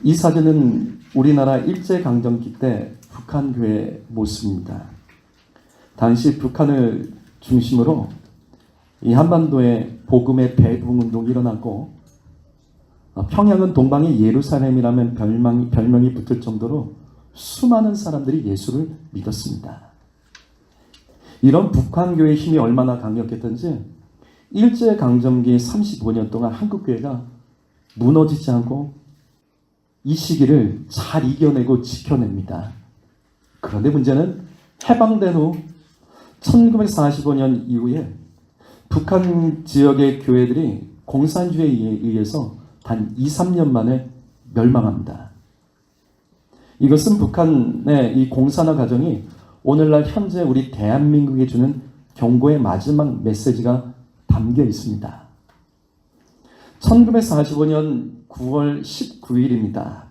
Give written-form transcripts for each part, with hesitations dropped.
이 사진은 우리나라 일제강점기 때 북한 교회 모습입니다. 당시 북한을 중심으로 이 한반도에 복음의 대부흥운동이 일어났고 평양은 동방의 예루살렘이라면 별명이 붙을 정도로 수많은 사람들이 예수를 믿었습니다. 이런 북한교회의 힘이 얼마나 강력했던지 일제강점기 35년 동안 한국교회가 무너지지 않고 이 시기를 잘 이겨내고 지켜냅니다. 그런데 문제는 해방된 후 1945년 이후에 북한 지역의 교회들이 공산주의에 의해서 단 2, 3년 만에 멸망합니다. 이것은 북한의 이 공산화 과정이 오늘날 현재 우리 대한민국에 주는 경고의 마지막 메시지가 담겨 있습니다. 1945년 9월 19일입니다.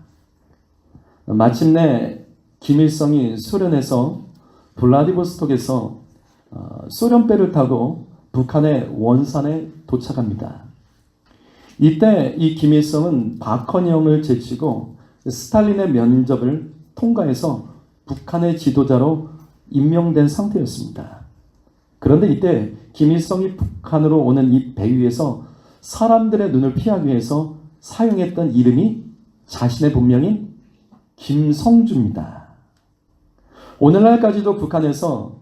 마침내 김일성이 소련에서 블라디보스톡에서 소련배를 타고 북한의 원산에 도착합니다. 이때 이 김일성은 박헌영을 제치고 스탈린의 면접을 통과해서 북한의 지도자로 임명된 상태였습니다. 그런데 이때 김일성이 북한으로 오는 이 배 위에서 사람들의 눈을 피하기 위해서 사용했던 이름이 자신의 본명인 김성주입니다. 오늘날까지도 북한에서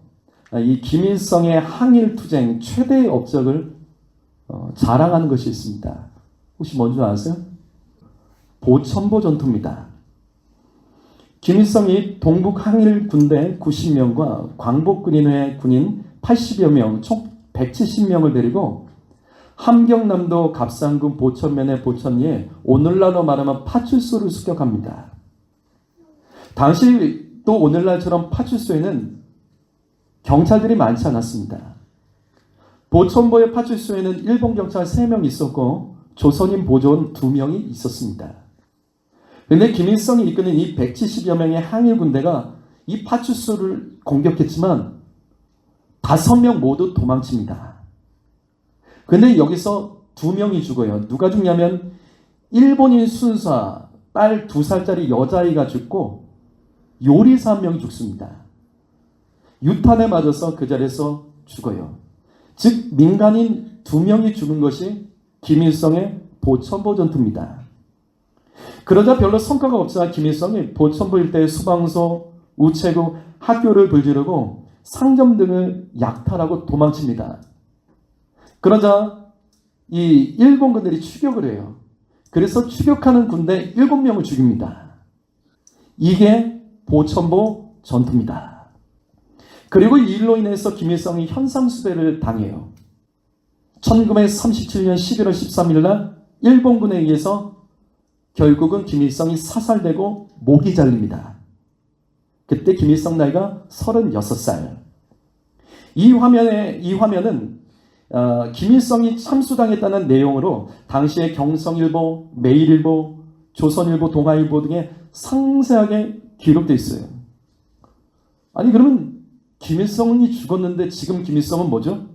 이 김일성의 항일투쟁 최대의 업적을 자랑하는 것이 있습니다. 혹시 뭔지 아세요? 보천보 전투입니다. 김일성이 동북 항일 군대 90명과 광복군인회 군인 80여 명, 총 170명을 데리고 함경남도 갑상군 보천면의 보천리에 오늘날로 말하면 파출소를 습격합니다. 당시 또 오늘날처럼 파출소에는 경찰들이 많지 않았습니다. 보천보의 파출소에는 일본 경찰 3명 있었고 조선인 보조원 2명이 있었습니다. 그런데 김일성이 이끄는 이 170여 명의 항일 군대가 이 파출소를 공격했지만 5명 모두 도망칩니다. 그런데 여기서 2명이 죽어요. 누가 죽냐면 일본인 순사 딸 2살짜리 여자아이가 죽고 요리사 1명이 죽습니다. 유탄에 맞아서 그 자리에서 죽어요. 즉 민간인 2명이 죽은 것이 김일성의 보천보 전투입니다. 그러자 별로 성과가 없자 김일성이 보천보 일대의 수방소, 우체국, 학교를 불지르고 상점 등을 약탈하고 도망칩니다. 그러자 이 일본군들이 추격을 해요. 그래서 추격하는 군대 7명을 죽입니다. 이게 보천보 전투입니다. 그리고 이 일로 인해서 김일성이 현상수배를 당해요. 1937년 11월 13일 날 일본군에 의해서 결국은 김일성이 사살되고 목이 잘립니다. 그때 김일성 나이가 36살. 이 화면은 김일성이 참수당했다는 내용으로 당시의 경성일보, 매일일보, 조선일보, 동아일보 등에 상세하게 기록되어 있어요. 아니 그러면 김일성이 죽었는데 지금 김일성은 뭐죠?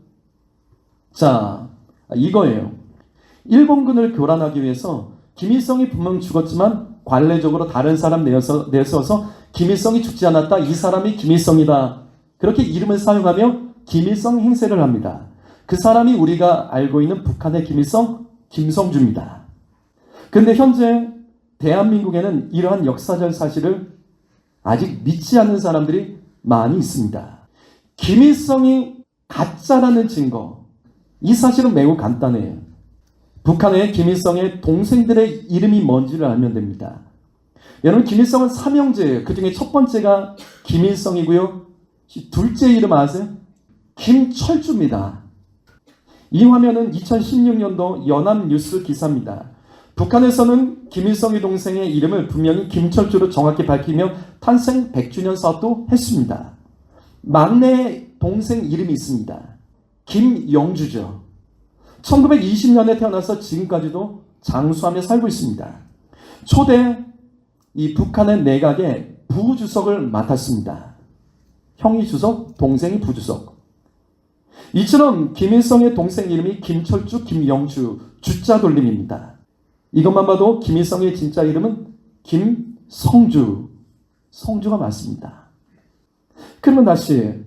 자, 이거예요. 일본군을 교란하기 위해서 김일성이 분명 죽었지만 관례적으로 다른 사람 내세워서 김일성이 죽지 않았다. 이 사람이 김일성이다. 그렇게 이름을 사용하며 김일성 행세를 합니다. 그 사람이 우리가 알고 있는 북한의 김일성, 김성주입니다. 그런데 현재 대한민국에는 이러한 역사적 사실을 아직 믿지 않는 사람들이 많이 있습니다. 김일성이 가짜라는 증거, 이 사실은 매우 간단해요. 북한의 김일성의 동생들의 이름이 뭔지를 알면 됩니다. 여러분 김일성은 3형제예요. 그 중에 첫 번째가 김일성이고요. 둘째 이름 아세요? 김철주입니다. 이 화면은 2016년도 연합뉴스 기사입니다. 북한에서는 김일성의 동생의 이름을 분명히 김철주로 정확히 밝히며 탄생 100주년 사업도 했습니다. 막내 동생 이름이 있습니다. 김영주죠. 1920년에 태어나서 지금까지도 장수하며 살고 있습니다. 초대 이 북한의 내각의 부주석을 맡았습니다. 형이 주석, 동생이 부주석. 이처럼 김일성의 동생 이름이 김철주, 김영주, 주자 돌림입니다. 이것만 봐도 김일성의 진짜 이름은 성주가 맞습니다. 그러면 다시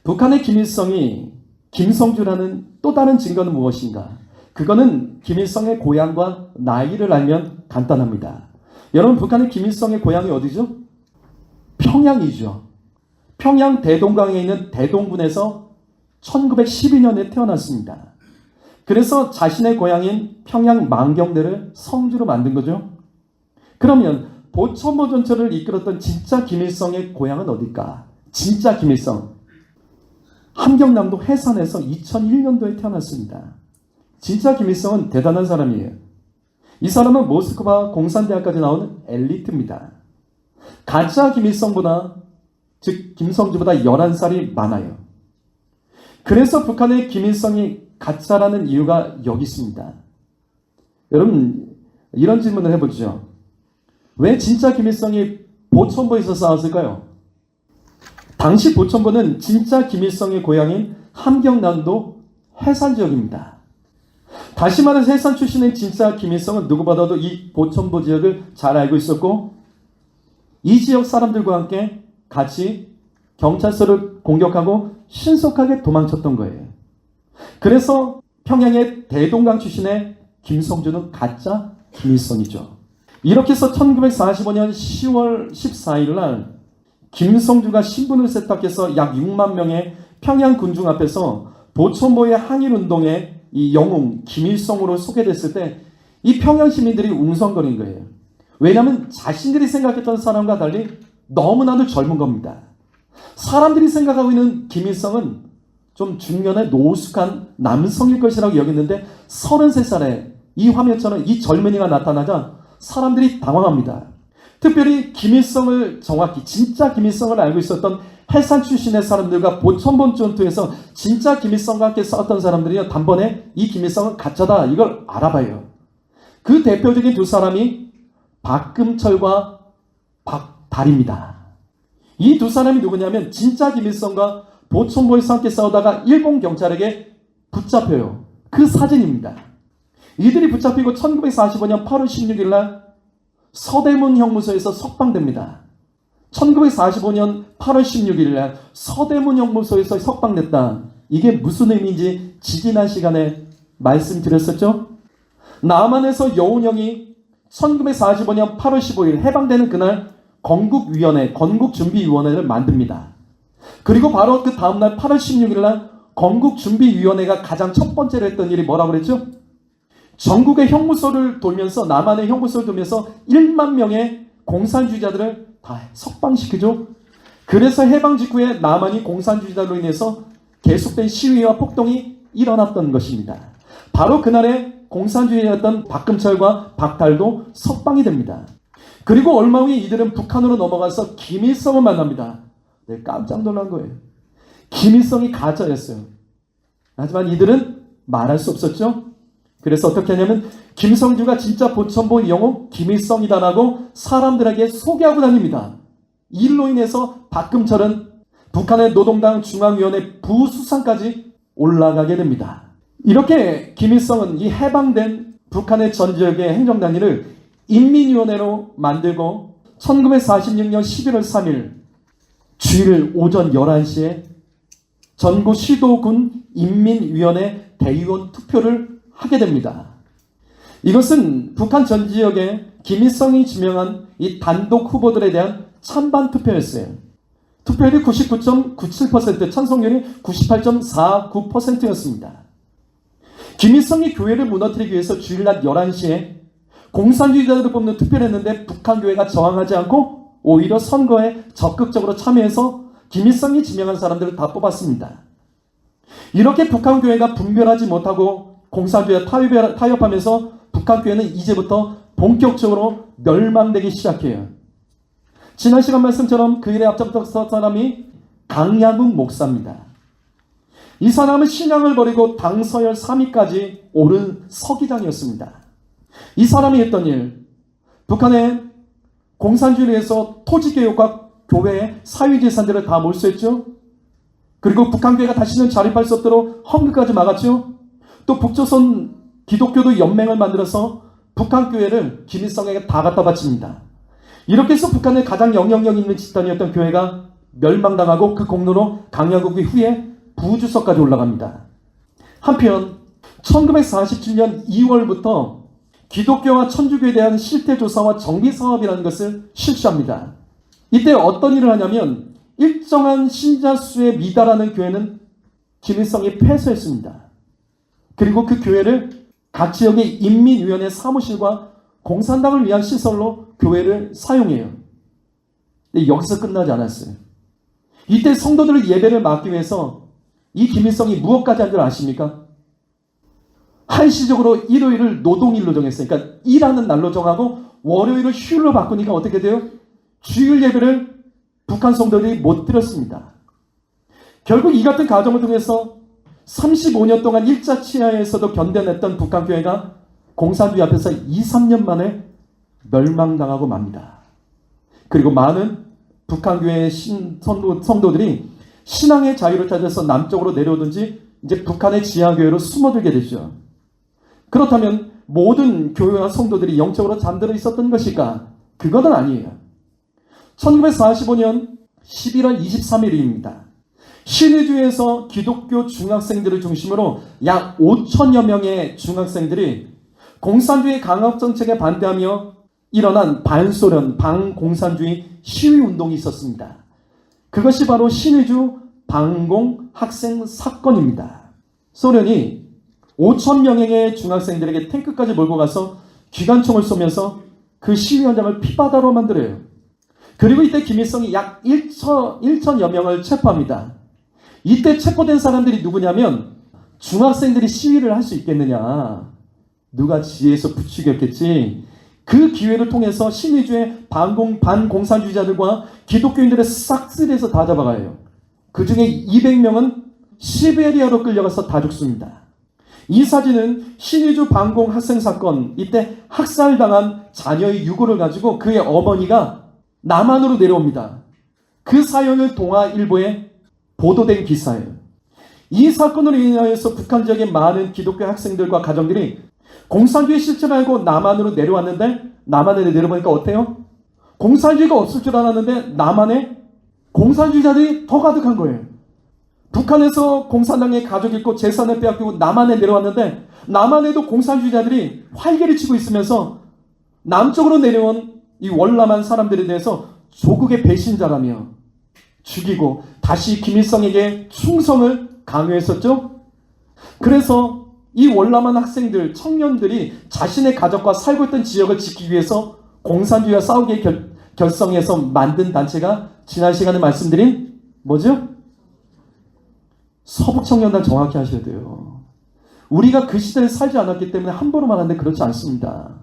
북한의 김일성이 김성주라는 또 다른 증거는 무엇인가? 그거는 김일성의 고향과 나이를 알면 간단합니다. 여러분, 북한의 김일성의 고향이 어디죠? 평양이죠. 평양 대동강에 있는 대동군에서 1912년에 태어났습니다. 그래서 자신의 고향인 평양 만경대를 성주로 만든 거죠. 그러면 보천보 전철을 이끌었던 진짜 김일성의 고향은 어딜까? 진짜 김일성. 함경남도 해산에서 2001년도에 태어났습니다. 진짜 김일성은 대단한 사람이에요. 이 사람은 모스크바 공산대학까지 나온 엘리트입니다. 가짜 김일성보다, 즉 김성주보다 11살이 많아요. 그래서 북한의 김일성이 가짜라는 이유가 여기 있습니다. 여러분, 이런 질문을 해보죠. 왜 진짜 김일성이 보천보에서 싸웠을까요? 당시 보천보는 진짜 김일성의 고향인 함경남도 해산 지역입니다. 다시 말해서 해산 출신의 진짜 김일성은 누구보다도 이 보천보 지역을 잘 알고 있었고, 이 지역 사람들과 함께 같이 경찰서를 공격하고 신속하게 도망쳤던 거예요. 그래서 평양의 대동강 출신의 김성주는 가짜 김일성이죠. 이렇게 해서 1945년 10월 14일 날 김성주가 신분을 세탁해서 약 6만 명의 평양 군중 앞에서 보천보의 항일운동의 이 영웅 김일성으로 소개됐을 때 이 평양 시민들이 웅성거린 거예요. 왜냐하면 자신들이 생각했던 사람과 달리 너무나도 젊은 겁니다. 사람들이 생각하고 있는 김일성은 좀 중년의 노숙한 남성일 것이라고 여겼는데 33살에 이 화면처럼 이 젊은이가 나타나자 사람들이 당황합니다. 특별히 김일성을 정확히 진짜 김일성을 알고 있었던 해산 출신의 사람들과 보천본 전투에서 진짜 김일성과 함께 싸웠던 사람들이 단번에 이 김일성은 가짜다 이걸 알아봐요. 그 대표적인 두 사람이 박금철과 박달입니다. 이 두 사람이 누구냐면 진짜 김일성과 보천보에서 함께 싸우다가 일본 경찰에게 붙잡혀요. 그 사진입니다. 이들이 붙잡히고 1945년 8월 16일 날 서대문 형무소에서 석방됩니다. 1945년 8월 16일 날 서대문 형무소에서 석방됐다. 이게 무슨 의미인지 지지난 시간에 말씀드렸었죠? 남한에서 여운형이 1945년 8월 15일 해방되는 그날 건국준비위원회를 만듭니다. 그리고 바로 그 다음날 8월 16일 날 건국준비위원회가 가장 첫 번째로 했던 일이 뭐라고 그랬죠? 전국의 형무소를 돌면서 남한의 형무소를 돌면서 1만 명의 공산주의자들을 다 석방시키죠. 그래서 해방 직후에 남한이 공산주의자로 인해서 계속된 시위와 폭동이 일어났던 것입니다. 바로 그날에 공산주의였던 박금철과 박달도 석방이 됩니다. 그리고 얼마 후에 이들은 북한으로 넘어가서 김일성을 만납니다. 네, 깜짝 놀란 거예요. 김일성이 가짜였어요. 하지만 이들은 말할 수 없었죠. 그래서 어떻게 하냐면 김성주가 진짜 보천보 영웅 김일성이다라고 사람들에게 소개하고 다닙니다. 이 일로 인해서 박금철은 북한의 노동당 중앙위원회 부수상까지 올라가게 됩니다. 이렇게 김일성은 이 해방된 북한의 전 지역의 행정단위를 인민위원회로 만들고 1946년 11월 3일 주일 오전 11시에 전국 시도군 인민위원회 대의원 투표를 하게 됩니다. 이것은 북한 전 지역에 김일성이 지명한 이 단독 후보들에 대한 찬반 투표였어요. 투표율이 99.97%, 찬성률이 98.49%였습니다. 김일성이 교회를 무너뜨리기 위해서 주일날 11시에 공산주의자들을 뽑는 투표를 했는데 북한 교회가 저항하지 않고 오히려 선거에 적극적으로 참여해서 김일성이 지명한 사람들을 다 뽑았습니다. 이렇게 북한 교회가 분별하지 못하고 공산주의와 타협하면서 북한 교회는 이제부터 본격적으로 멸망되기 시작해요. 지난 시간 말씀처럼 그 일에 앞장섰던 사람이 강야국 목사입니다. 이 사람은 신앙을 버리고 당서열 3위까지 오른 서기장이었습니다. 이 사람이 했던 일, 북한의 공산주의를 위해서 토지개혁과 교회의 사유재산들을 다 몰수했죠. 그리고 북한교회가 다시는 자립할 수 없도록 헌금까지 막았죠. 또 북조선 기독교도 연맹을 만들어서 북한 교회를 김일성에게 다 갖다 바칩니다. 이렇게 해서 북한의 가장 영향력 있는 집단이었던 교회가 멸망당하고 그 공로로 강야국이 후에 부주석까지 올라갑니다. 한편 1947년 2월부터 기독교와 천주교에 대한 실태조사와 정비사업이라는 것을 실시합니다. 이때 어떤 일을 하냐면 일정한 신자 수에 미달하는 교회는 김일성이 폐쇄했습니다. 그리고 그 교회를 각 지역의 인민위원회 사무실과 공산당을 위한 시설로 교회를 사용해요. 근데 여기서 끝나지 않았어요. 이때 성도들의 예배를 막기 위해서 이 김일성이 무엇까지 한 줄 아십니까? 한시적으로 일요일을 노동일로 정했어요. 그러니까 일하는 날로 정하고 월요일을 휴일로 바꾸니까 어떻게 돼요? 주일 예배를 북한 성도들이 못 드렸습니다. 결국 이 같은 과정을 통해서 35년 동안 일자 치하에서도 견뎌냈던 북한 교회가 공산주의 앞에서 2, 3년 만에 멸망당하고 맙니다. 그리고 많은 북한 교회의 성도들이 신앙의 자유를 찾아서 남쪽으로 내려오든지 이제 북한의 지하교회로 숨어들게 되죠. 그렇다면 모든 교회와 성도들이 영적으로 잠들어 있었던 것일까? 그것은 아니에요. 1945년 11월 23일입니다. 신의주에서 기독교 중학생들을 중심으로 약 5천여 명의 중학생들이 공산주의 강압정책에 반대하며 일어난 반소련, 반공산주의 시위운동이 있었습니다. 그것이 바로 신의주 반공 학생 사건입니다. 소련이 5천 명의 중학생들에게 탱크까지 몰고 가서 기관총을 쏘면서 그 시위 현장을 피바다로 만들어요. 그리고 이때 김일성이 약 1천여 명을 체포합니다. 이때 체포된 사람들이 누구냐면 중학생들이 시위를 할 수 있겠느냐. 누가 지혜에서 부추겼겠지. 그 기회를 통해서 신의주의 반공산주의자들과 기독교인들의 싹쓸이해서 다 잡아가요. 그 중에 200명은 시베리아로 끌려가서 다 죽습니다. 이 사진은 신의주 반공 학생 사건, 이때 학살당한 자녀의 유고를 가지고 그의 어머니가 남한으로 내려옵니다. 그 사연을 동아일보에 보도된 기사예요. 이 사건으로 인하여서 북한 지역의 많은 기독교 학생들과 가정들이 공산주의 실체를 알고 남한으로 내려왔는데 남한에 내려보니까 어때요? 공산주의가 없을 줄 알았는데 남한에 공산주의자들이 더 가득한 거예요. 북한에서 공산당의 가족 있고 재산을 빼앗기고 남한에 내려왔는데 남한에도 공산주의자들이 활개를 치고 있으면서 남쪽으로 내려온 이 월남한 사람들에 대해서 조국의 배신자라며 죽이고 다시 김일성에게 충성을 강요했었죠. 그래서 이 월남한 학생들, 청년들이 자신의 가족과 살고 있던 지역을 지키기 위해서 공산주의와 싸우게 결성해서 만든 단체가 지난 시간에 말씀드린 뭐죠? 서북청년단 정확히 하셔야 돼요. 우리가 그 시대에 살지 않았기 때문에 함부로 말하는데 그렇지 않습니다.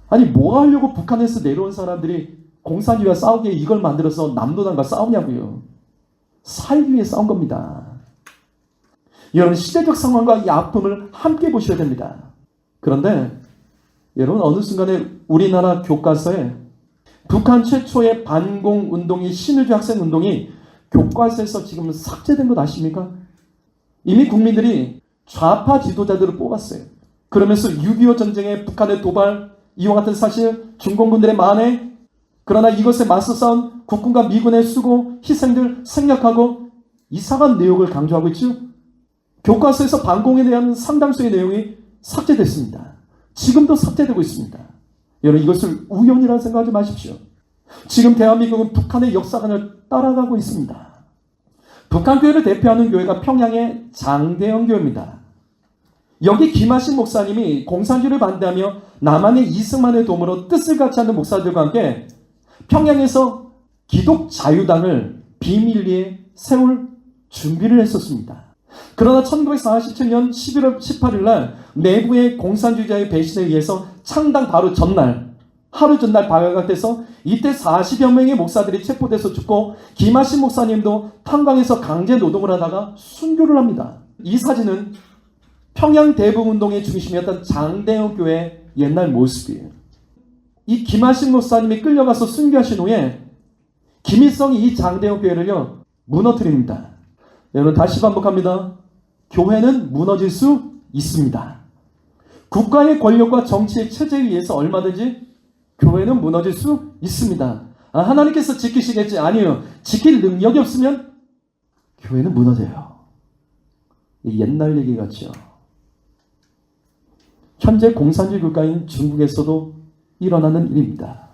아니 뭐 하려고 북한에서 내려온 사람들이 공산주의와 싸우기에 이걸 만들어서 남노당과 싸우냐고요. 살기 위해 싸운 겁니다. 여러분 시대적 상황과 이 아픔을 함께 보셔야 됩니다. 그런데 여러분 어느 순간에 우리나라 교과서에 북한 최초의 반공운동이 신의주 학생운동이 교과서에서 지금 삭제된 것 아십니까? 이미 국민들이 좌파 지도자들을 뽑았어요. 그러면서 6.25 전쟁에 북한의 도발, 이와 같은 사실, 중공군들의 만해, 그러나 이것에 맞서 싸운 국군과 미군의 수고, 희생들 생략하고 이상한 내용을 강조하고 있죠. 교과서에서 반공에 대한 상당수의 내용이 삭제됐습니다. 지금도 삭제되고 있습니다. 여러분 이것을 우연이라고 생각하지 마십시오. 지금 대한민국은 북한의 역사관을 따라가고 있습니다. 북한 교회를 대표하는 교회가 평양의 장대영 교회입니다. 여기 김하신 목사님이 공산주의를 반대하며 남한의 이승만의 도움으로 뜻을 같이 하는 목사들과 함께 평양에서 기독자유당을 비밀리에 세울 준비를 했었습니다. 그러나 1947년 11월 18일 날 내부의 공산주의자의 배신에 의해서 창당 바로 전날, 하루 전날 발각돼서 이때 40여 명의 목사들이 체포돼서 죽고 김하신 목사님도 탄광에서 강제 노동을 하다가 순교를 합니다. 이 사진은 평양 대북운동의 중심이었던 장대영 교회의 옛날 모습이에요. 이 김하신 목사님이 끌려가서 순교하신 후에 김일성이 이 장대영 교회를요 무너뜨립니다. 여러분 다시 반복합니다. 교회는 무너질 수 있습니다. 국가의 권력과 정치의 체제에 의해서 얼마든지 교회는 무너질 수 있습니다. 하나님께서 지키시겠지? 아니요. 지킬 능력이 없으면 교회는 무너져요. 옛날 얘기 같죠. 현재 공산주의 국가인 중국에서도 일어나는 일입니다.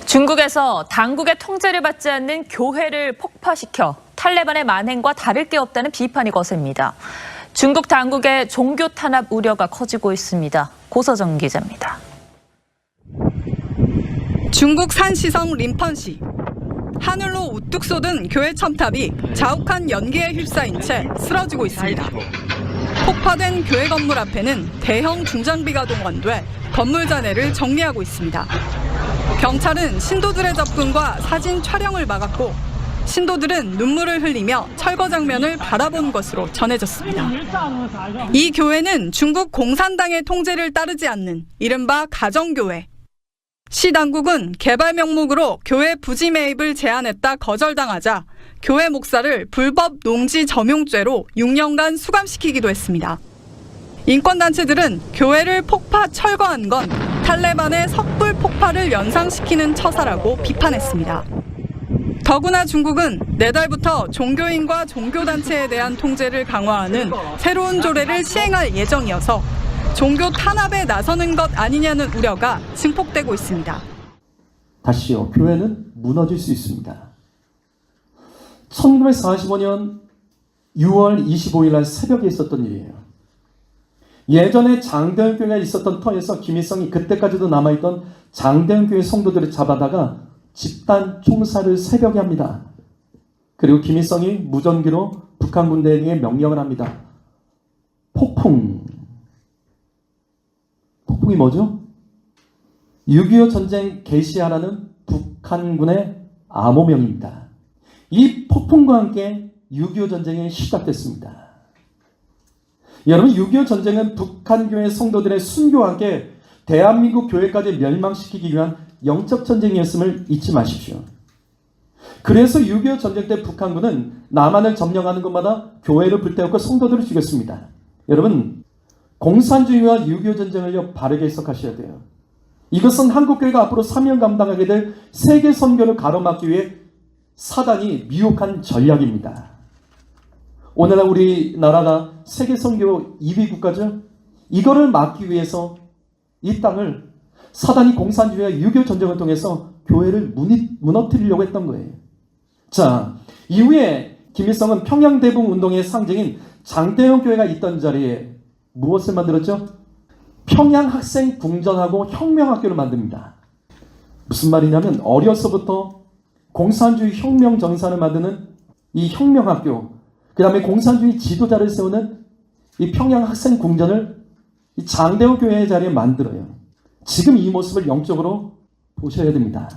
중국에서 당국의 통제를 받지 않는 교회를 폭파시켜 탈레반의 만행과 다를 게 없다는 비판이 거셉니다. 중국 당국의 종교 탄압 우려가 커지고 있습니다. 고서정 기자입니다. 중국 산시성 림펀시. 하늘로 우뚝 솟은 교회 첨탑이 자욱한 연기에 휩싸인 채 쓰러지고 있습니다. 폭파된 교회 건물 앞에는 대형 중장비가 동원돼 건물 잔해를 정리하고 있습니다. 경찰은 신도들의 접근과 사진 촬영을 막았고 신도들은 눈물을 흘리며 철거 장면을 바라본 것으로 전해졌습니다. 이 교회는 중국 공산당의 통제를 따르지 않는 이른바 가정교회. 시 당국은 개발 명목으로 교회 부지 매입을 제안했다 거절당하자 교회 목사를 불법 농지 점용죄로 6년간 수감시키기도 했습니다. 인권단체들은 교회를 폭파 철거한 건 탈레반의 섣불 폭파를 연상시키는 처사라고 비판했습니다. 더구나 중국은 내달부터 종교인과 종교단체에 대한 통제를 강화하는 새로운 조례를 시행할 예정이어서 종교 탄압에 나서는 것 아니냐는 우려가 증폭되고 있습니다. 다시요. 교회는 무너질 수 있습니다. 1945년 6월 25일 날 새벽에 있었던 일이에요. 예전에 장대현교회가 있었던 터에서 김일성이 그때까지도 남아있던 장대현교회 성도들을 잡아다가 집단 총살을 새벽에 합니다. 그리고 김일성이 무전기로 북한 군대에게 명령을 합니다. 폭풍이 뭐죠? 6.25 전쟁 개시하라는 북한군의 암호명입니다. 이 폭풍과 함께 6.25 전쟁이 시작됐습니다. 여러분, 6.25 전쟁은 북한교회 성도들의 순교와 함께 대한민국 교회까지 멸망시키기 위한 영적 전쟁이었음을 잊지 마십시오. 그래서 6.25 전쟁 때 북한군은 남한을 점령하는 곳마다 교회를 불태웠고 성도들을 죽였습니다. 여러분, 공산주의와 6.25 전쟁을 바르게 해석하셔야 돼요. 이것은 한국교회가 앞으로 사명 감당하게 될 세계 선교를 가로막기 위해 사단이 미혹한 전략입니다. 오늘날 우리나라가 세계 선교 2위 국가죠. 이거를 막기 위해서 이 땅을 사단이 공산주의와 6.25 전쟁을 통해서 교회를 무너뜨리려고 했던 거예요. 자, 이후에 김일성은 평양대붕 운동의 상징인 장대현 교회가 있던 자리에 무엇을 만들었죠? 평양학생 궁전하고 혁명학교를 만듭니다. 무슨 말이냐면 어려서부터 공산주의 혁명 정산을 만드는 이 혁명학교, 그 다음에 공산주의 지도자를 세우는 이 평양학생 궁전을 이 장대현 교회의 자리에 만들어요. 지금 이 모습을 영적으로 보셔야 됩니다.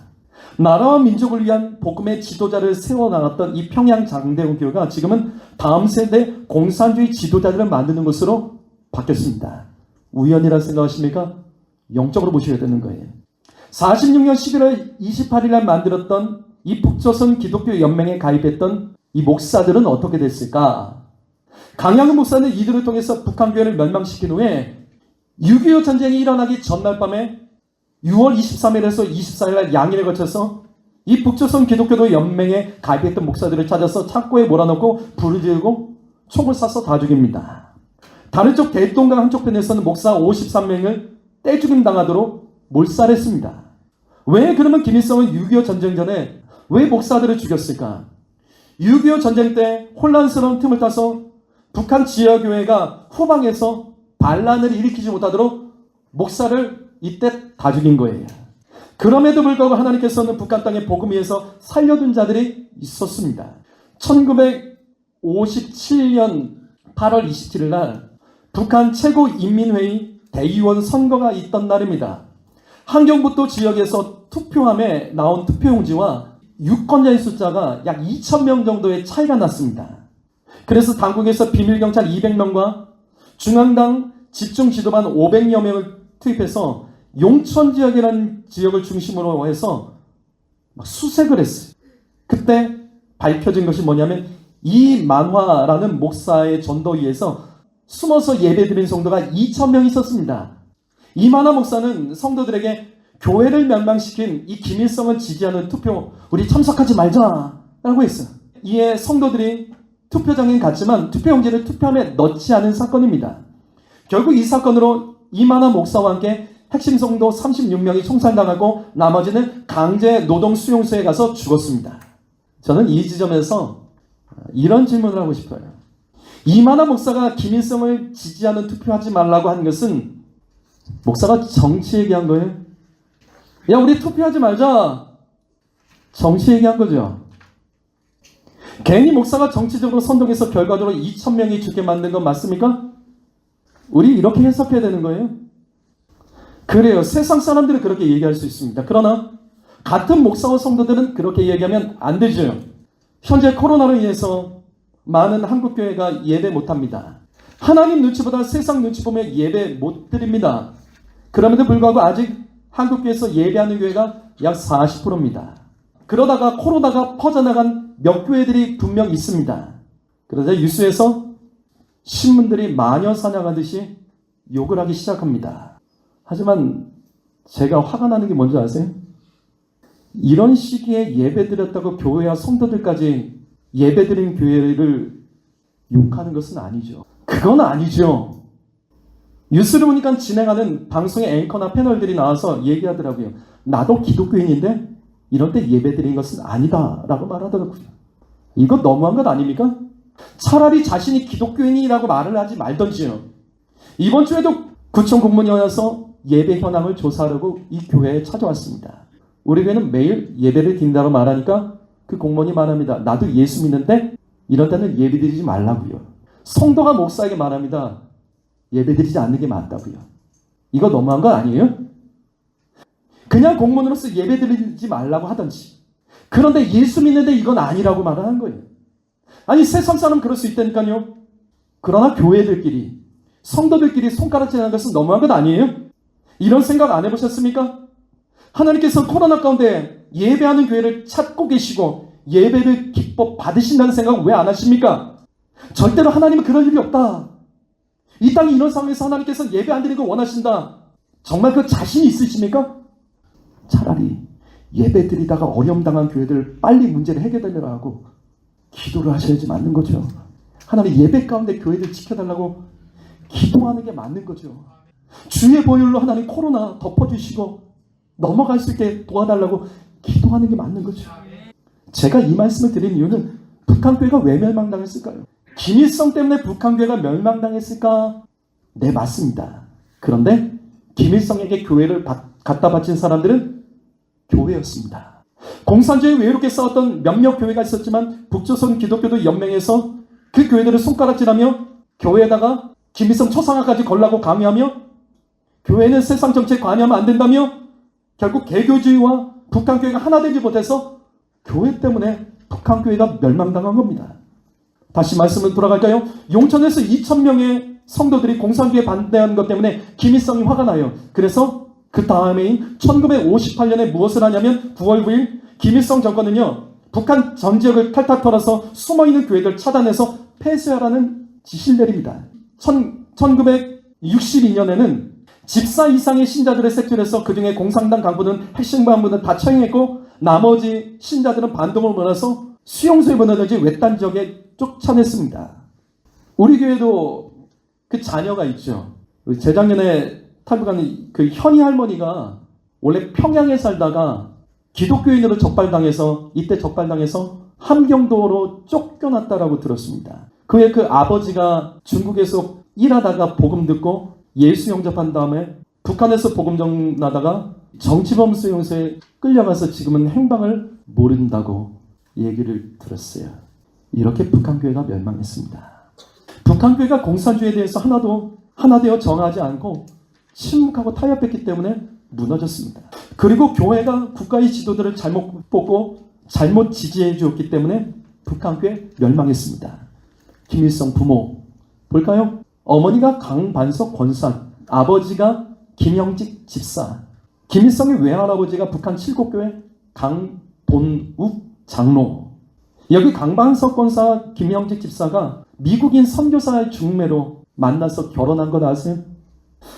나라와 민족을 위한 복음의 지도자를 세워나갔던 이 평양 장대현 교회가 지금은 다음 세대 공산주의 지도자들을 만드는 곳으로 바뀌었습니다. 우연이라 생각하십니까? 영적으로 보셔야 되는 거예요. 46년 11월 28일 날 만들었던 이 북조선 기독교 연맹에 가입했던 이 목사들은 어떻게 됐을까? 강양훈 목사는 이들을 통해서 북한교회를 멸망시킨 후에 6.25 전쟁이 일어나기 전날 밤에 6월 23일에서 24일 날 양일에 거쳐서 이 북조선 기독교도 연맹에 가입했던 목사들을 찾아서 창고에 몰아넣고 불을 지르고 총을 쏴서 다 죽입니다. 다른 쪽 대동강 한쪽편에서는 목사 53명을 떼죽임 당하도록 몰살했습니다. 왜 그러면 김일성은 6.25 전쟁 전에 왜 목사들을 죽였을까? 6.25 전쟁 때 혼란스러운 틈을 타서 북한 지하교회가 후방에서 반란을 일으키지 못하도록 목사를 이때 다 죽인 거예요. 그럼에도 불구하고 하나님께서는 북한 땅에 복음 위에서 살려둔 자들이 있었습니다. 1957년 8월 27일 날 북한 최고인민회의 대의원 선거가 있던 날입니다. 한경북도 지역에서 투표함에 나온 투표용지와 유권자의 숫자가 약 2,000명 정도의 차이가 났습니다. 그래서 당국에서 비밀경찰 200명과 중앙당 집중지도반 500여 명을 투입해서 용천 지역이라는 지역을 중심으로 해서 막 수색을 했어요. 그때 밝혀진 것이 뭐냐면 이만화라는 목사의 전도위에서 숨어서 예배드린 성도가 2,000명 있었습니다. 이만하 목사는 성도들에게 교회를 멸망시킨 이 김일성을 지지하는 투표 우리 참석하지 말자라고 했어요. 이에 성도들이 투표장에 갔지만 투표용지를 투표함에 넣지 않은 사건입니다. 결국 이 사건으로 이만하 목사와 함께 핵심 성도 36명이 총살당하고 나머지는 강제 노동 수용소에 가서 죽었습니다. 저는 이 지점에서 이런 질문을 하고 싶어요. 이만하 목사가 김일성을 지지하는 투표하지 말라고 한 것은 목사가 정치 얘기한 거예요? 야, 우리 투표하지 말자. 정치 얘기한 거죠. 괜히 목사가 정치적으로 선동해서 결과적으로 2,000명이 죽게 만든 건 맞습니까? 우리 이렇게 해석해야 되는 거예요? 그래요. 세상 사람들은 그렇게 얘기할 수 있습니다. 그러나 같은 목사와 성도들은 그렇게 얘기하면 안 되죠. 현재 코로나로 인해서 많은 한국교회가 예배 못합니다. 하나님 눈치보다 세상 눈치 보면 예배 못 드립니다. 그럼에도 불구하고 아직 한국교회에서 예배하는 교회가 약 40%입니다. 그러다가 코로나가 퍼져나간 몇 교회들이 분명 있습니다. 그러자 뉴스에서 신문들이 마녀 사냥하듯이 욕을 하기 시작합니다. 하지만 제가 화가 나는 게 뭔지 아세요? 이런 시기에 예배드렸다고 교회와 성도들까지 예배드린 교회를 욕하는 것은 아니죠. 그건 아니죠. 뉴스를 보니까 진행하는 방송의 앵커나 패널들이 나와서 얘기하더라고요. 나도 기독교인인데 이런 때 예배드린 것은 아니다 라고 말하더라고요. 이거 너무한 것 아닙니까? 차라리 자신이 기독교인이라고 말을 하지 말던지요. 이번 주에도 구청 공무원이 와서 예배 현황을 조사하려고 이 교회에 찾아왔습니다. 우리 교회는 매일 예배를 드린다고 말하니까 그 공무원이 말합니다. 나도 예수 믿는데 이런 때는 예배 드리지 말라고요. 성도가 목사에게 말합니다. 예배 드리지 않는 게 맞다고요. 이거 너무한 거 아니에요? 그냥 공무원으로서 예배 드리지 말라고 하든지. 그런데 예수 믿는데 이건 아니라고 말을 한 거예요. 아니 세상 사람 그럴 수 있다니까요. 그러나 교회들끼리 성도들끼리 손가락질하는 것은 너무한 것 아니에요? 이런 생각 안 해보셨습니까? 하나님께서 코로나 가운데 예배하는 교회를 찾고 계시고 예배를 기뻐 받으신다는 생각 왜 안 하십니까? 절대로 하나님은 그럴 일이 없다. 이 땅이 이런 상황에서 하나님께서 예배 안 드리는 걸 원하신다. 정말 그 자신이 있으십니까? 차라리 예배 드리다가 어려움 당한 교회들 빨리 문제를 해결하려고 하고 기도를 하셔야지 맞는 거죠. 하나님 예배 가운데 교회들 지켜달라고 기도하는 게 맞는 거죠. 주의 보혈로 하나님 코로나 덮어주시고 넘어갈 수 있게 도와달라고 기도하는 게 맞는 거죠. 제가 이 말씀을 드린 이유는 북한교회가 왜 멸망당했을까요? 김일성 때문에 북한교회가 멸망당했을까? 네, 맞습니다. 그런데 김일성에게 교회를 갖다 바친 사람들은 교회였습니다. 공산주의에 외롭게 싸웠던 몇몇 교회가 있었지만 북조선 기독교도 연맹해서 그 교회들을 손가락질하며 교회에다가 김일성 초상화까지 걸라고 강요하며 교회는 세상 정치에 관여하면 안 된다며 결국 개교주의와 북한교회가 하나 되지 못해서 교회 때문에 북한교회가 멸망당한 겁니다. 다시 말씀을 돌아갈까요? 용천에서 2,000명의 성도들이 공산주의에 반대하는 것 때문에 김일성이 화가 나요. 그래서 그 다음해인 1958년에 무엇을 하냐면 9월 9일 김일성 정권은요. 북한 전 지역을 탈탈 털어서 숨어있는 교회들 차단해서 폐쇄하라는 지시를 내립니다. 1962년에는 집사 이상의 신자들을 색출해서 그중에 공산당 간부는 핵심 간부는 다 처형했고 나머지 신자들은 반동을 몰아서 수용소에 보내든지 외딴 지역에 쫓아냈습니다. 우리 교회도 그 자녀가 있죠. 재작년에 탈북한 그 현희 할머니가 원래 평양에 살다가 기독교인으로 적발당해서 이때 적발당해서 함경도로 쫓겨났다라고 들었습니다. 그의 그 아버지가 중국에서 일하다가 복음 듣고 예수 영접한 다음에 북한에서 복음 전하다가 정치범 수용소에 끌려가서 지금은 행방을 모른다고 얘기를 들었어요. 이렇게 북한교회가 멸망했습니다. 북한교회가 공산주의에 대해서 하나 되어 정하지 않고 침묵하고 타협했기 때문에 무너졌습니다. 그리고 교회가 국가의 지도들을 잘못 뽑고 잘못 지지해 주었기 때문에 북한교회 멸망했습니다. 김일성 부모 볼까요? 어머니가 강반석 권사, 아버지가 김영직 집사, 김일성의 외할아버지가 북한 칠곡교회 강본욱 장로. 여기 강반석 권사 김영직 집사가 미국인 선교사의 중매로 만나서 결혼한 거 아세요?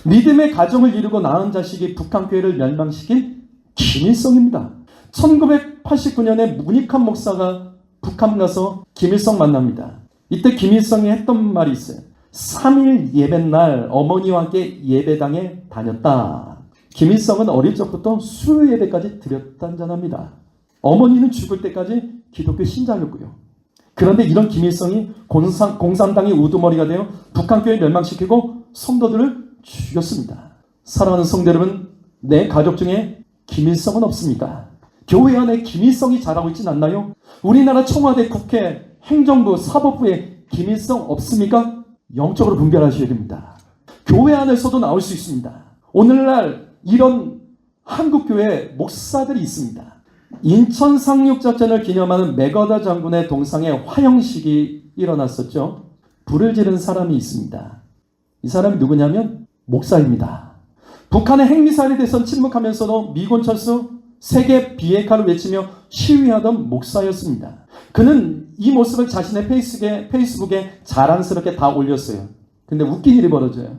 믿음의 가정을 이루고 낳은 자식이 북한교회를 멸망시킨 김일성입니다. 1989년에 문익환 목사가 북한 가서 김일성 만납니다. 이때 김일성이 했던 말이 있어요. 3일 예배날 어머니와 함께 예배당에 다녔다. 김일성은 어릴 적부터 수요 예배까지 드렸다는 자랍니다. 어머니는 죽을 때까지 기독교 신자였고요. 그런데 이런 김일성이 공산당의 우두머리가 되어 북한교회 멸망시키고 성도들을 죽였습니다. 사랑하는 성도 여러분, 내 가족 중에 김일성은 없습니까? 교회 안에 김일성이 자라고 있진 않나요? 우리나라 청와대, 국회, 행정부, 사법부에 김일성 없습니까? 영적으로 분별하셔야 됩니다. 교회 안에서도 나올 수 있습니다. 오늘날 이런 한국교회 목사들이 있습니다. 인천 상륙작전을 기념하는 맥어더 장군의 동상에 화형식이 일어났었죠. 불을 지른 사람이 있습니다. 이 사람이 누구냐면 목사입니다. 북한의 핵미사일에 대해서 침묵하면서도 미군 철수 세계 비핵화를 외치며 시위하던 목사였습니다. 그는 이 모습을 자신의 페이스북에 자랑스럽게 다 올렸어요. 근데 웃긴 일이 벌어져요.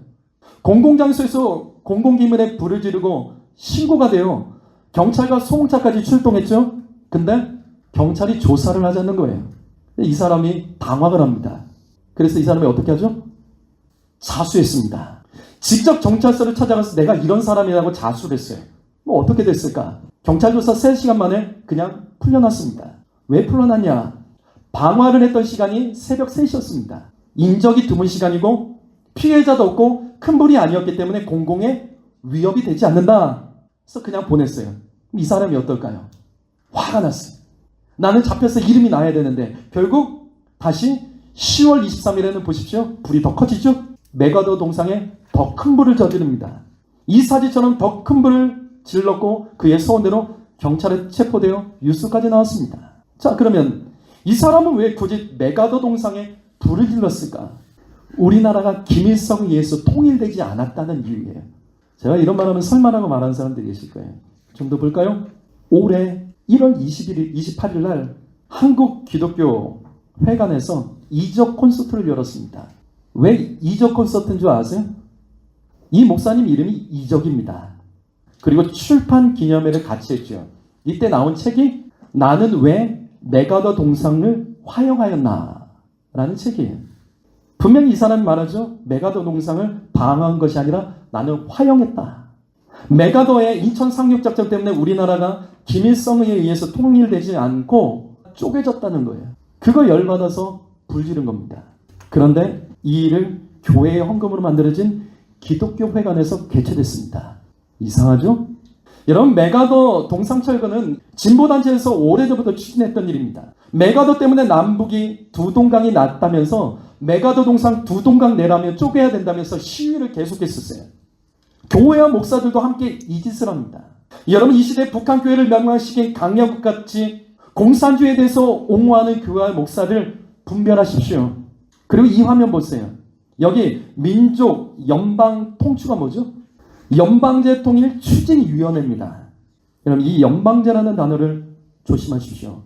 공공장소에서 공공기물에 불을 지르고 신고가 돼요. 경찰과 소방차까지 출동했죠. 근데 경찰이 조사를 하자는 거예요. 이 사람이 당황을 합니다. 그래서 이 사람이 어떻게 하죠? 자수했습니다. 직접 경찰서를 찾아가서 내가 이런 사람이라고 자수를 했어요. 뭐 어떻게 됐을까? 경찰 조사 3시간 만에 그냥 풀려났습니다. 왜 풀려났냐? 방화를 했던 시간이 새벽 3시였습니다. 인적이 드문 시간이고 피해자도 없고 큰 불이 아니었기 때문에 공공에 위협이 되지 않는다. 그래서 그냥 보냈어요. 이 사람이 어떨까요? 화가 났어요. 나는 잡혀서 이름이 나야 되는데 결국 다시 10월 23일에는 보십시오. 불이 더 커지죠? 맥어더 동상에 더 큰 불을 저지릅니다. 이 사지처럼 더 큰 불을 질렀고 그의 소원대로 경찰에 체포되어 뉴스까지 나왔습니다. 자, 그러면 이 사람은 왜 굳이 맥어더 동상에 불을 질렀을까? 우리나라가 김일성에 의해서 통일되지 않았다는 이유예요. 제가 이런 말하면 설마라고 말하는 사람들이 계실 거예요. 좀 더 볼까요? 올해 1월 28일 날 한국 기독교 회관에서 이적 콘서트를 열었습니다. 왜 이적 콘서트인 줄 아세요? 이 목사님 이름이 이적입니다. 그리고 출판 기념회를 같이 했죠. 이때 나온 책이 나는 왜 맥어더 동상을 화형하였나? 라는 책이에요. 분명히 이 사람이 말하죠. 맥어더 동상을 방어한 것이 아니라 나는 화형했다. 맥어더의 인천 상륙작전 때문에 우리나라가 김일성에 의해서 통일되지 않고 쪼개졌다는 거예요. 그거 열받아서 불지른 겁니다. 그런데 이 일을 교회의 헌금으로 만들어진 기독교 회관에서 개최됐습니다. 이상하죠? 여러분, 맥어더 동상 철거는 진보단체에서 오래전부터 추진했던 일입니다. 맥어더 때문에 남북이 두 동강이 났다면서 맥어더 동상 두 동강 내라면 쪼개야 된다면서 시위를 계속했었어요. 교회와 목사들도 함께 이 짓을 합니다. 여러분, 이 시대에 북한교회를 멸망시킨 강력같이 공산주의에 대해서 옹호하는 교회와 목사들 분별하십시오. 그리고 이 화면 보세요. 여기 민족 연방 통추가 뭐죠? 연방제 통일 추진위원회입니다. 여러분, 이 연방제라는 단어를 조심하십시오.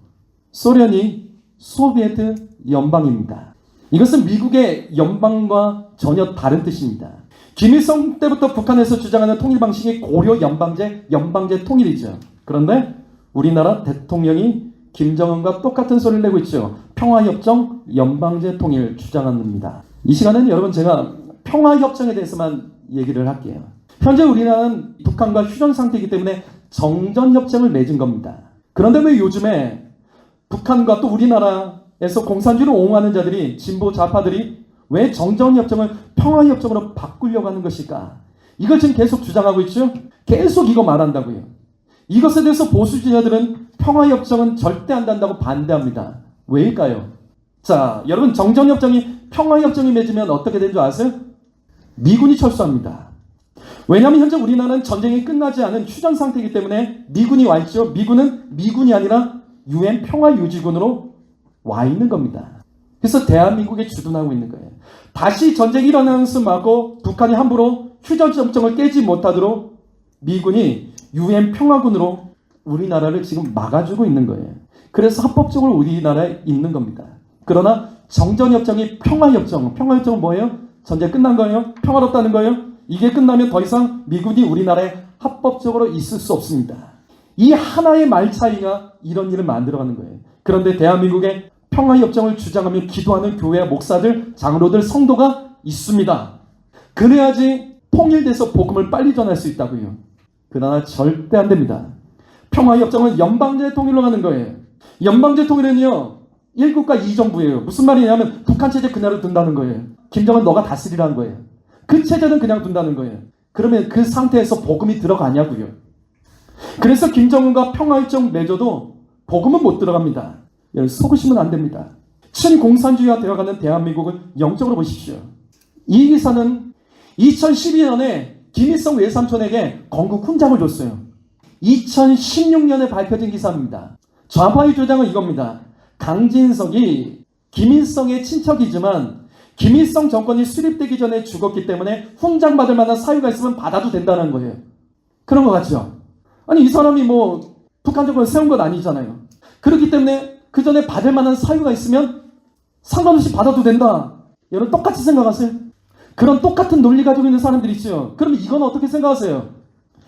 소련이 소비에트 연방입니다. 이것은 미국의 연방과 전혀 다른 뜻입니다. 김일성 때부터 북한에서 주장하는 통일 방식이 고려 연방제 통일이죠. 그런데 우리나라 대통령이 김정은과 똑같은 소리를 내고 있죠. 평화협정, 연방제 통일 주장합니다. 이 시간에는 여러분 제가 평화협정에 대해서만 얘기를 할게요. 현재 우리나라는 북한과 휴전 상태이기 때문에 정전협정을 맺은 겁니다. 그런데 왜 요즘에 북한과 또 우리나라에서 공산주의를 옹호하는 자들이, 진보 좌파들이 왜 정전협정을 평화협정으로 바꾸려고 하는 것일까? 이걸 지금 계속 주장하고 있죠? 계속 이거 말한다고요. 이것에 대해서 보수주의자들은 평화협정은 절대 안 된다고 반대합니다. 왜일까요? 자, 여러분, 정전협정이 평화협정이 맺으면 어떻게 되는 줄 아세요? 미군이 철수합니다. 왜냐하면 현재 우리나라는 전쟁이 끝나지 않은 휴전 상태이기 때문에 미군이 와 있죠. 미군은 미군이 아니라 UN 평화유지군으로 와 있는 겁니다. 그래서 대한민국에 주둔하고 있는 거예요. 다시 전쟁이 일어나는 수마고 북한이 함부로 휴전협정을 깨지 못하도록 미군이 UN 평화군으로 우리나라를 지금 막아주고 있는 거예요. 그래서 합법적으로 우리나라에 있는 겁니다. 그러나 정전협정이 평화협정은 뭐예요? 전쟁 끝난 거예요? 평화롭다는 거예요? 이게 끝나면 더 이상 미군이 우리나라에 합법적으로 있을 수 없습니다. 이 하나의 말 차이가 이런 일을 만들어가는 거예요. 그런데 대한민국에 평화협정을 주장하며 기도하는 교회 목사들, 장로들, 성도가 있습니다. 그래야지 통일돼서 복음을 빨리 전할 수 있다고요. 그러나 절대 안 됩니다. 평화협정은 연방제 통일로 가는 거예요. 연방제 통일은요, 1국가 2정부예요. 무슨 말이냐면 북한 체제 그대로 둔다는 거예요. 김정은 너가 다스리라는 거예요. 그 체제는 그냥 둔다는 거예요. 그러면 그 상태에서 복음이 들어가냐고요. 그래서 김정은과 평화협정 맺어도 복음은 못 들어갑니다. 속으시면 안 됩니다. 친공산주의가 되어가는 대한민국을 영적으로 보십시오. 이 기사는 2012년에 김일성 외삼촌에게 건국 훈장을 줬어요. 2016년에 발표된 기사입니다. 좌파의 주장은 이겁니다. 강진석이 김일성의 친척이지만 김일성 정권이 수립되기 전에 죽었기 때문에 훈장 받을 만한 사유가 있으면 받아도 된다는 거예요. 그런 것 같죠? 아니 이 사람이 뭐 북한 정권을 세운 건 아니잖아요. 그렇기 때문에 그 전에 받을 만한 사유가 있으면 상관없이 받아도 된다. 여러분 똑같이 생각하세요? 그런 똑같은 논리 가지고 있는 사람들이 있죠. 그러면 이건 어떻게 생각하세요?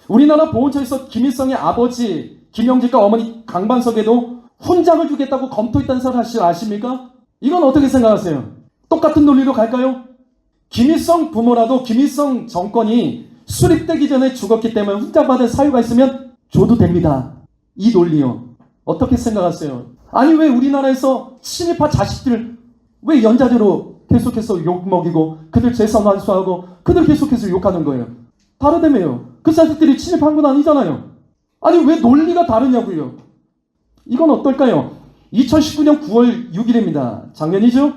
우리나라 보훈처에서 김일성의 아버지 김영직과 어머니 강반석에도 훈장을 주겠다고 검토했다는 사실 아십니까? 이건 어떻게 생각하세요? 똑같은 논리로 갈까요? 김일성 부모라도 김일성 정권이 수립되기 전에 죽었기 때문에 훈장 받을 사유가 있으면 줘도 됩니다. 이 논리요. 어떻게 생각하세요? 아니 왜 우리나라에서 친일파 자식들 왜 연좌제로 계속해서 욕먹이고 그들 재산 완수하고 그들 계속해서 욕하는 거예요? 다르다며요. 그 자식들이 친일파한 건 아니잖아요. 아니 왜 논리가 다르냐고요. 이건 어떨까요? 2019년 9월 6일입니다. 작년이죠?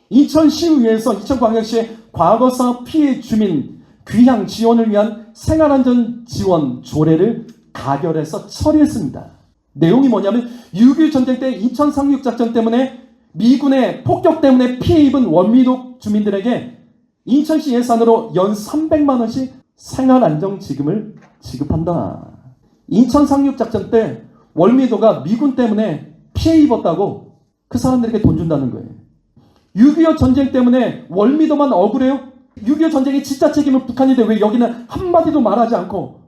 인천시의회에서 인천광역시의 과거사 피해 주민 귀향 지원을 위한 생활안전 지원 조례를 가결해서 처리했습니다. 내용이 뭐냐면 6.25 전쟁 때 인천 상륙작전 때문에 미군의 폭격 때문에 피해 입은 원미도 주민들에게 인천시 예산으로 연 300만 원씩 생활안정지급을 지급한다. 인천 상륙작전 때 월미도가 미군 때문에 피해 입었다고 그 사람들에게 돈 준다는 거예요. 6.25 전쟁 때문에 월미도만 억울해요? 6.25 전쟁의 진짜 책임은 북한인데 왜 여기는 한마디도 말하지 않고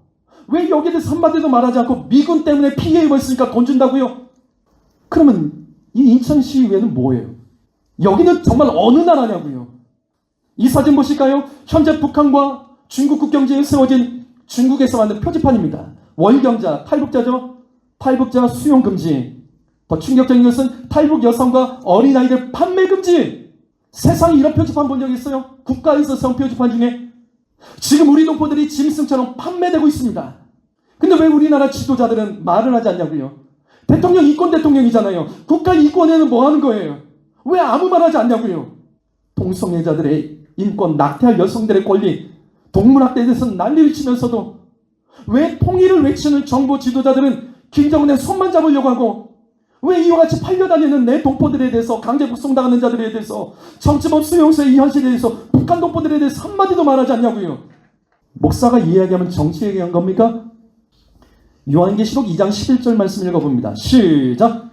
왜 여기에 대해서 한마디도 말하지 않고 미군 때문에 피해 입었으니까 돈 준다고요? 그러면 이 인천시의회는 뭐예요? 여기는 정말 어느 나라냐고요? 이 사진 보실까요? 현재 북한과 중국 국경지에 세워진 중국에서 만든 표지판입니다. 월경자, 탈북자죠? 탈북자 수용 금지. 더 충격적인 것은 탈북 여성과 어린아이들 판매 금지. 세상에 이런 표지판 본 적 있어요? 국가에서 세운 표지판 중에 지금 우리 동포들이 짐승처럼 판매되고 있습니다. 근데 왜 우리나라 지도자들은 말을 하지 않냐고요? 대통령 이권 대통령이잖아요. 국가 이권에는 뭐 하는 거예요? 왜 아무 말 하지 않냐고요? 동성애자들의 인권, 낙태할 여성들의 권리, 동물학대에 대해서 난리를 치면서도 왜 통일을 외치는 정부 지도자들은 김정은의 손만 잡으려고 하고 왜 이와 같이 팔려다니는 내 동포들에 대해서 강제 북송당하는 자들에 대해서 정치범 수용소의 이 현실에 대해서 북한 동포들에 대해서 한마디도 말하지 않냐고요. 목사가 이야기하면 정치 얘기한 겁니까? 요한계시록 2장 11절 말씀 읽어봅니다. 시작!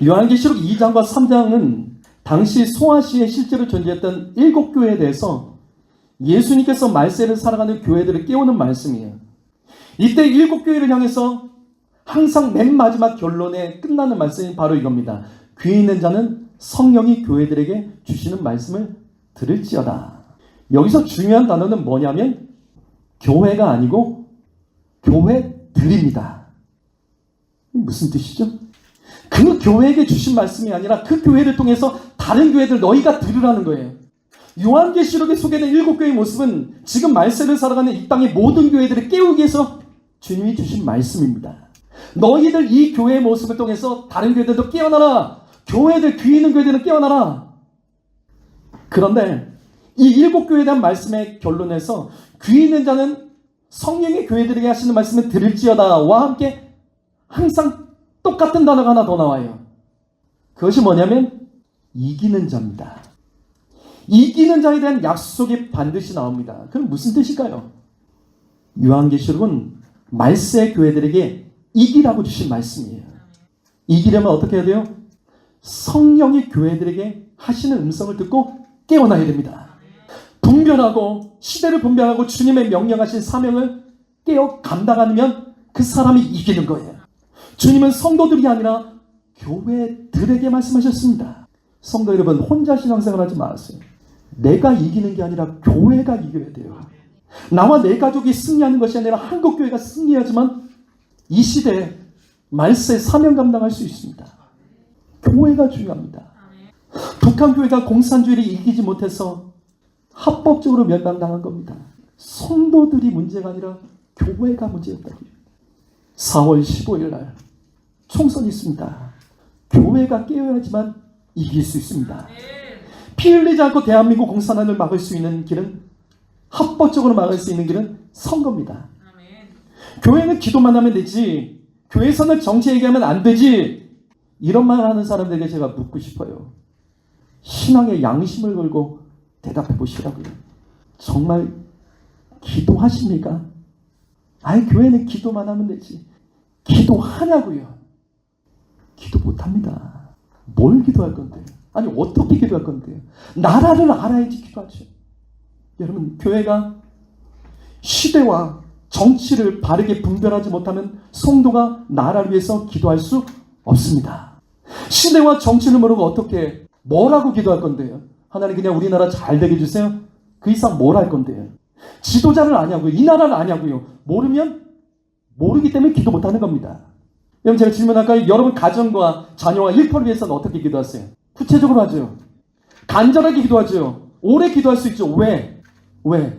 요한계시록 2장과 3장은 당시 소아시에 실제로 존재했던 7교회에 대해서 예수님께서 말세를 살아가는 교회들을 깨우는 말씀이에요. 이때 7교회를 향해서 항상 맨 마지막 결론에 끝나는 말씀이 바로 이겁니다. 귀 있는 자는 성령이 교회들에게 주시는 말씀을 들을지어다. 여기서 중요한 단어는 뭐냐면 교회가 아니고 교회들입니다. 무슨 뜻이죠? 그 교회에게 주신 말씀이 아니라 그 교회를 통해서 다른 교회들 너희가 들으라는 거예요. 요한계시록에 소개된 7교회의 모습은 지금 말세를 살아가는 이 땅의 모든 교회들을 깨우기 위해서 주님이 주신 말씀입니다. 너희들 이 교회의 모습을 통해서 다른 교회들도 깨어나라. 교회들, 귀 있는 교회들은 깨어나라. 그런데 이 7교회에 대한 말씀의 결론에서 귀 있는 자는 성령의 교회들에게 하시는 말씀을 들을지어다와 함께 항상 똑같은 단어가 하나 더 나와요. 그것이 뭐냐면 이기는 자입니다. 이기는 자에 대한 약속이 반드시 나옵니다. 그럼 무슨 뜻일까요? 요한계시록은 말세 교회들에게 이기라고 주신 말씀이에요. 이기려면 어떻게 해야 돼요? 성령이 교회들에게 하시는 음성을 듣고 깨어나야 됩니다. 분별하고 시대를 분별하고 주님의 명령하신 사명을 깨어 감당하면 그 사람이 이기는 거예요. 주님은 성도들이 아니라 교회들에게 말씀하셨습니다. 성도 여러분, 혼자 신앙생활 하지 마세요. 내가 이기는 게 아니라 교회가 이겨야 돼요. 나와 내 가족이 승리하는 것이 아니라 한국교회가 승리하지만 이 시대에 말세 사명 감당할 수 있습니다. 교회가 중요합니다. 북한교회가 공산주의를 이기지 못해서 합법적으로 멸망당한 겁니다. 성도들이 문제가 아니라 교회가 문제였다고요. 4월 15일 날 총선이 있습니다. 교회가 깨어야지만 이길 수 있습니다. 피 흘리지 않고 대한민국 공산화를 막을 수 있는 길은, 합법적으로 막을 수 있는 길은 선거입니다. 교회는 기도만 하면 되지, 교회에서는 정치 얘기하면 안 되지, 이런 말 하는 사람들에게 제가 묻고 싶어요. 신앙의 양심을 걸고 대답해 보시라고요. 정말 기도하십니까? 아예 교회는 기도만 하면 되지, 기도하냐고요? 기도 못합니다. 뭘 기도할 건데요? 아니 어떻게 기도할 건데요? 나라를 알아야지 기도하죠. 여러분, 교회가 시대와 정치를 바르게 분별하지 못하면 성도가 나라를 위해서 기도할 수 없습니다. 시대와 정치를 모르고 어떻게 뭐라고 기도할 건데요? 하나님 그냥 우리나라 잘 되게 해주세요. 그 이상 뭘 할 건데요? 지도자를 아냐고요? 이 나라를 아냐고요? 모르면 모르기 때문에 기도 못하는 겁니다. 여러분, 제가 질문할까요? 여러분 가정과 자녀와 일터를 위해서는 어떻게 기도하세요? 구체적으로 하죠. 간절하게 기도하죠. 오래 기도할 수 있죠. 왜?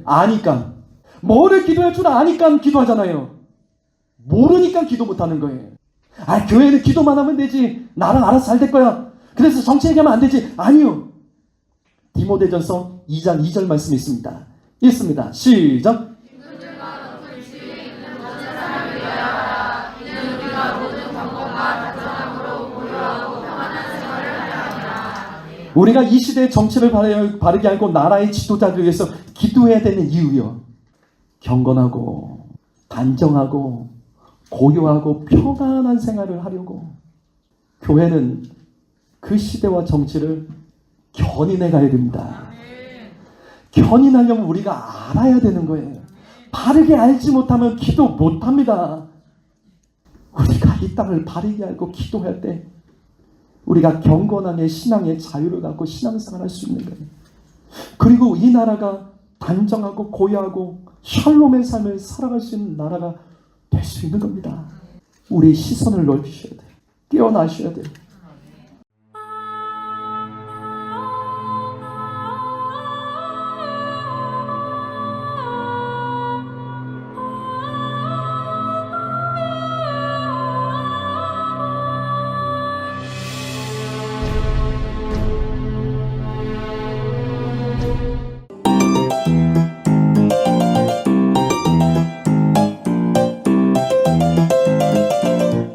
아니까. 뭐를 기도할 줄 아니까 기도하잖아요. 모르니까 기도 못하는 거예요. 아, 교회는 기도만 하면 되지, 나랑 알아서 잘 될 거야, 그래서 정치 얘기하면 안 되지. 아니요. 디모데전서 2장 2절 말씀이 있습니다. 읽습니다. 시작. 우리가 이 시대의 정치를 바르게 알고 나라의 지도자를 위해서 기도해야 되는 이유요, 경건하고 단정하고 고요하고 평안한 생활을 하려고. 교회는 그 시대와 정치를 견인해 가야 됩니다. 견인하려면 우리가 알아야 되는 거예요. 바르게 알지 못하면 기도 못합니다. 우리가 이 땅을 바르게 알고 기도할 때 우리가 경건하게 신앙의 자유를 갖고 신앙생활을 할 수 있는 거예요. 그리고 이 나라가 단정하고 고요하고 샬롬의 삶을 살아갈 수 있는 나라가 될 수 있는 겁니다. 우리의 시선을 넓히셔야 돼요. 깨어나셔야 돼요.